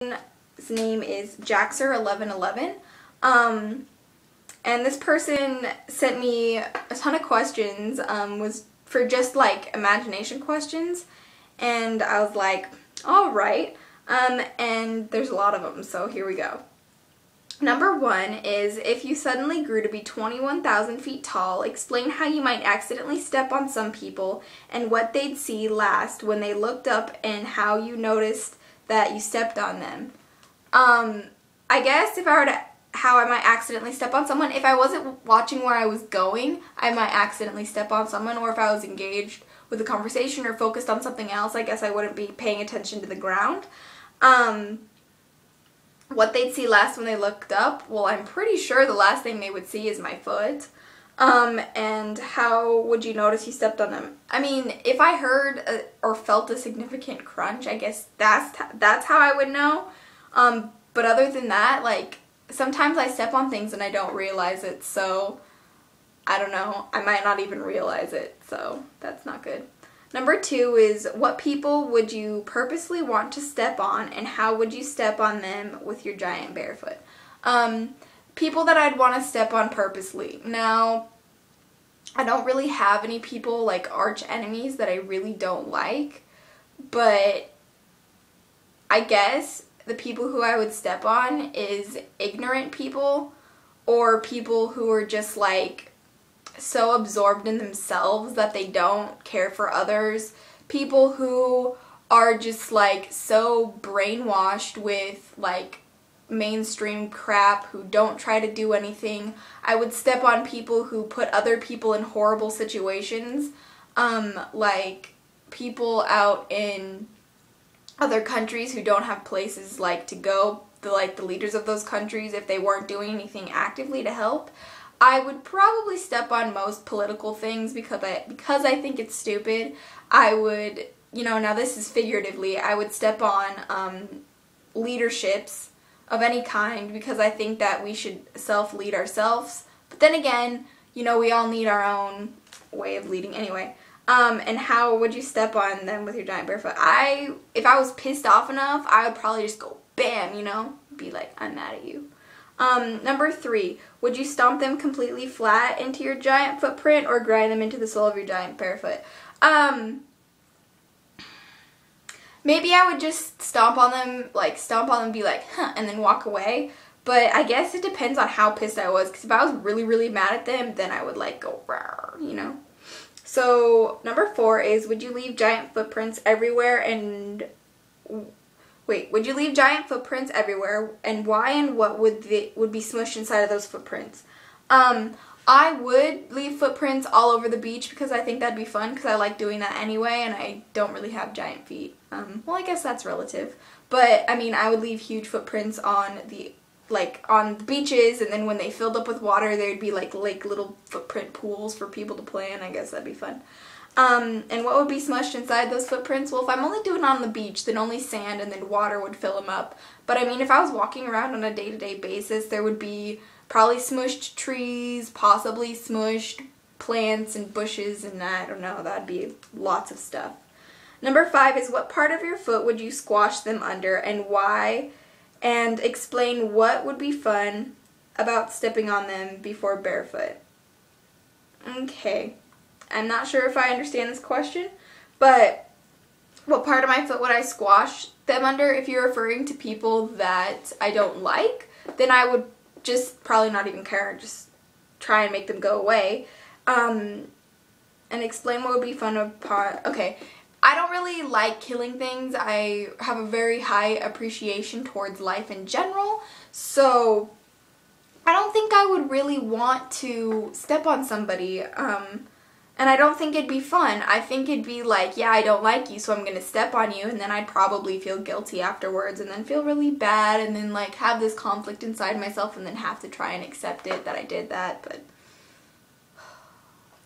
His name is Jaxer1111. And this person sent me a ton of questions, was for just like imagination questions, and I was like, alright, and there's a lot of them, so here we go. Number 1 is, if you suddenly grew to be 21,000 feet tall, explain how you might accidentally step on some people and what they'd see last when they looked up and how you noticed that you stepped on them. I guess if I were to how I might accidentally step on someone, if I wasn't watching where I was going, I might accidentally step on someone, or if I was engaged with a conversation or focused on something else, I guess I wouldn't be paying attention to the ground. What they'd see last when they looked up, well, I'm pretty sure the last thing they would see is my foot. And how would you notice you stepped on them? I mean, if I heard or felt a significant crunch, I guess that's how I would know. But other than that, like, sometimes I step on things and I don't realize it, so I don't know. I might not even realize it, so that's not good. Number 2 is, what people would you purposely want to step on, and how would you step on them with your giant barefoot? People that I'd want to step on purposely. Now, I don't really have any people, like, arch enemies that I really don't like, but I guess the people who I would step on is ignorant people, or people who are just like so absorbed in themselves that they don't care for others, people who are just like so brainwashed with like mainstream crap, who don't try to do anything. I would step on people who put other people in horrible situations, like people out in other countries who don't have places like to go, the leaders of those countries, if they weren't doing anything actively to help. I would probably step on most political things because I think it's stupid. I would, now this is figuratively, I would step on leaderships of any kind because I think that we should self-lead ourselves. But then again, we all need our own way of leading anyway. And how would you step on them with your giant barefoot? If I was pissed off enough, I would probably just go bam, be like, I'm mad at you. Number 3, would you stomp them completely flat into your giant footprint or grind them into the sole of your giant barefoot? Maybe I would just stomp on them and be like, huh, and then walk away. But I guess it depends on how pissed I was, because if I was really, really mad at them, then I would like go, rawr, So, number 4 is, would you leave giant footprints everywhere would you leave giant footprints everywhere, and why, and what would be smushed inside of those footprints? I would leave footprints all over the beach because I think that'd be fun, because I like doing that anyway, and I don't really have giant feet. Well, I guess that's relative. But, I mean, I would leave huge footprints on the beaches, and then when they filled up with water, there'd be like little footprint pools for people to play in. I guess that'd be fun. And what would be smushed inside those footprints? Well, if I'm only doing it on the beach, then only sand and then water would fill them up. But I mean, if I was walking around on a day-to-day basis, there would be probably smushed trees, possibly smushed plants and bushes, and I don't know, that'd be lots of stuff. Number 5 is, what part of your foot would you squash them under, and why? And explain what would be fun about stepping on them before barefoot. Okay, I'm not sure if I understand this question, but what part of my foot would I squash them under? If you're referring to people that I don't like, then I would just probably not even care, just try and make them go away. And explain what would be fun about, okay. I don't really like killing things. I have a very high appreciation towards life in general, so I don't think I would really want to step on somebody, and I don't think it'd be fun. I think it'd be like, yeah, I don't like you, so I'm gonna step on you, and then I'd probably feel guilty afterwards, and then feel really bad, and then like have this conflict inside myself, and then have to try and accept it that I did that, but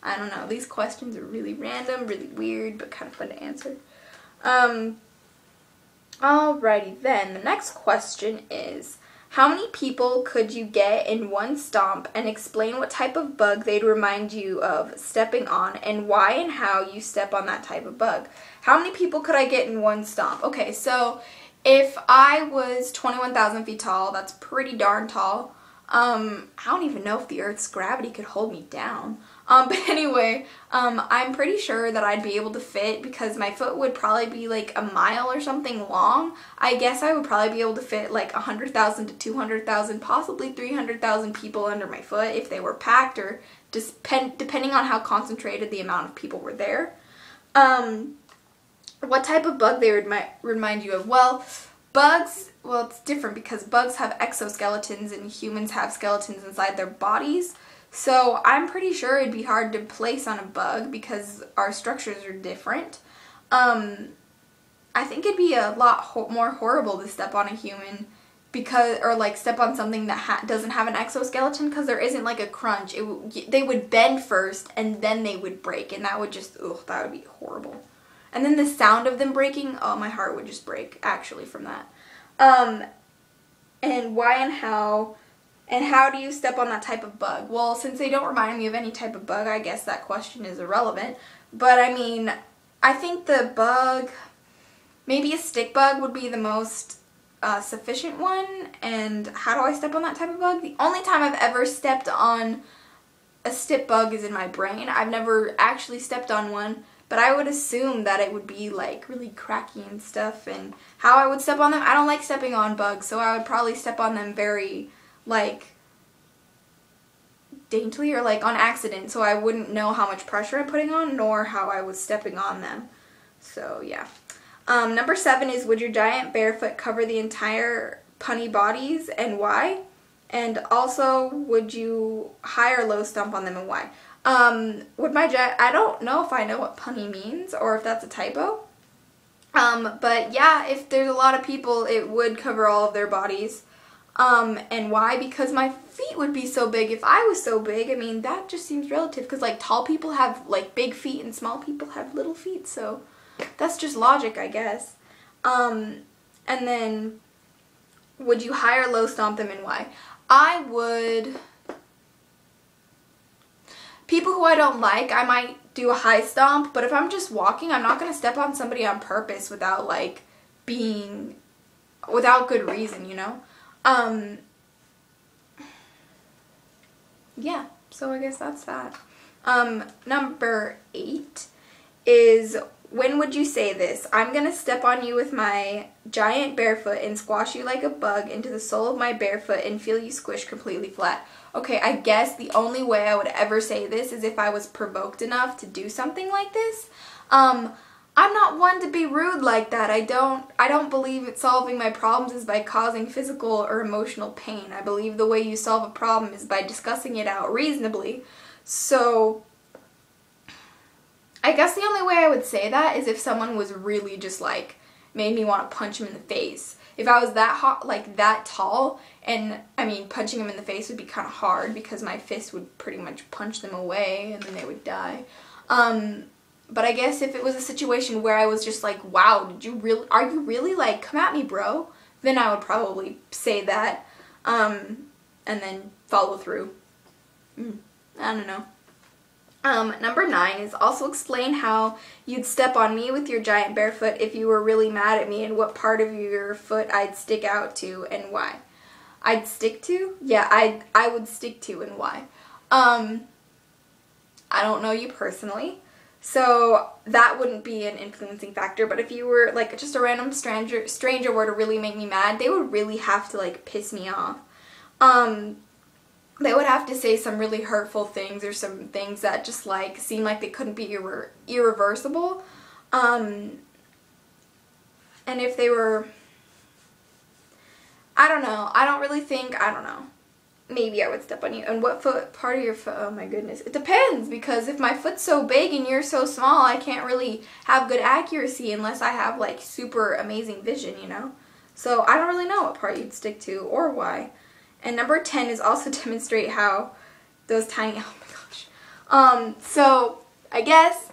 I don't know. These questions are really random, really weird, but kind of fun to answer. Alrighty then. The next question is, how many people could you get in one stomp, and explain what type of bug they'd remind you of stepping on, and why and how you step on that type of bug? How many people could I get in one stomp? Okay, so If I was 21,000 feet tall, that's pretty darn tall. I don't even know if the Earth's gravity could hold me down. But anyway, I'm pretty sure that I'd be able to fit, because my foot would probably be like a mile or something long. I guess I would probably be able to fit like 100,000 to 200,000, possibly 300,000 people under my foot if they were packed, or just depending on how concentrated the amount of people were there. What type of bug they remind you of? Well, bugs, well, it's different because bugs have exoskeletons and humans have skeletons inside their bodies. So I'm pretty sure it'd be hard to place on a bug because our structures are different. I think it'd be a lot more horrible to step on a human, because, or like step on something that doesn't have an exoskeleton, because there isn't like a crunch. They would bend first and then they would break, and that would just, ugh, that would be horrible. And then the sound of them breaking, oh, my heart would just break actually from that. And why and how do you step on that type of bug? Well, since they don't remind me of any type of bug, I guess that question is irrelevant. But I mean, I think the bug, maybe a stick bug would be the most sufficient one. And how do I step on that type of bug? The only time I've ever stepped on a stick bug is in my brain. I've never actually stepped on one. But I would assume that it would be like really cracky and stuff. And how I would step on them, I don't like stepping on bugs, so I would probably step on them very like daintily or like on accident, so I wouldn't know how much pressure I'm putting on nor how I was stepping on them. So yeah. Number 7 is, would your giant barefoot cover the entire punny bodies, and why? And also, would you high or low stomp on them, and why? I don't know if I know what punny means or if that's a typo. But yeah, if there's a lot of people, it would cover all of their bodies. And why? Because my feet would be so big. If I was so big, I mean, that just seems relative, because like tall people have like big feet and small people have little feet, so that's just logic, I guess. And then, would you high or low stomp them, and why? I would... People who I don't like, I might do a high stomp, but if I'm just walking, I'm not going to step on somebody on purpose without, like, without good reason, you know? Yeah, so I guess that's that. Number 8 is, when would you say this? I'm going to step on you with my giant barefoot and squash you like a bug into the sole of my barefoot and feel you squish completely flat. Okay, I guess the only way I would ever say this is if I was provoked enough to do something like this. I'm not one to be rude like that. I don't believe that solving my problems is by causing physical or emotional pain. I believe the way you solve a problem is by discussing it out reasonably. So I guess the only way I would say that is if someone was really just like made me want to punch him in the face. If I was that hot, like that tall, and I mean punching him in the face would be kind of hard because my fist would pretty much punch them away and then they would die. But I guess if it was a situation where I was just like, wow, are you really like, come at me, bro? Then I would probably say that, and then follow through. I don't know. Number 9 is, also explain how you'd step on me with your giant barefoot if you were really mad at me, and what part of your foot I'd stick out to and why. I'd stick to? Yeah, I would stick to, and why. I don't know you personally, so that wouldn't be an influencing factor, but if you were like just a random stranger were to really make me mad, they would really have to like piss me off. They would have to say some really hurtful things, or some things that just like seem like they couldn't be irreversible. And if they were, I don't know. I don't know. Maybe I would step on you. And what part of your foot? Oh my goodness. It depends, because if my foot's so big and you're so small, I can't really have good accuracy unless I have like super amazing vision, you know? So I don't really know what part you'd stick to or why. And number 10 is, also demonstrate how those tiny, oh my gosh. So I guess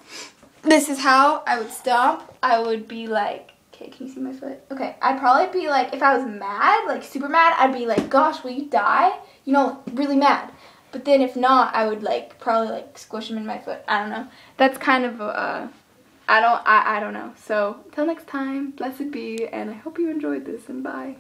this is how I would stomp. I would be like, okay, can you see my foot? Okay, I'd probably be like, if I was mad, like super mad, I'd be like, gosh, will you die? You know, really mad. But then if not, I would like probably like squish him in my foot. I don't know. That's kind of I don't know. So, till next time, blessed be, and I hope you enjoyed this, and bye.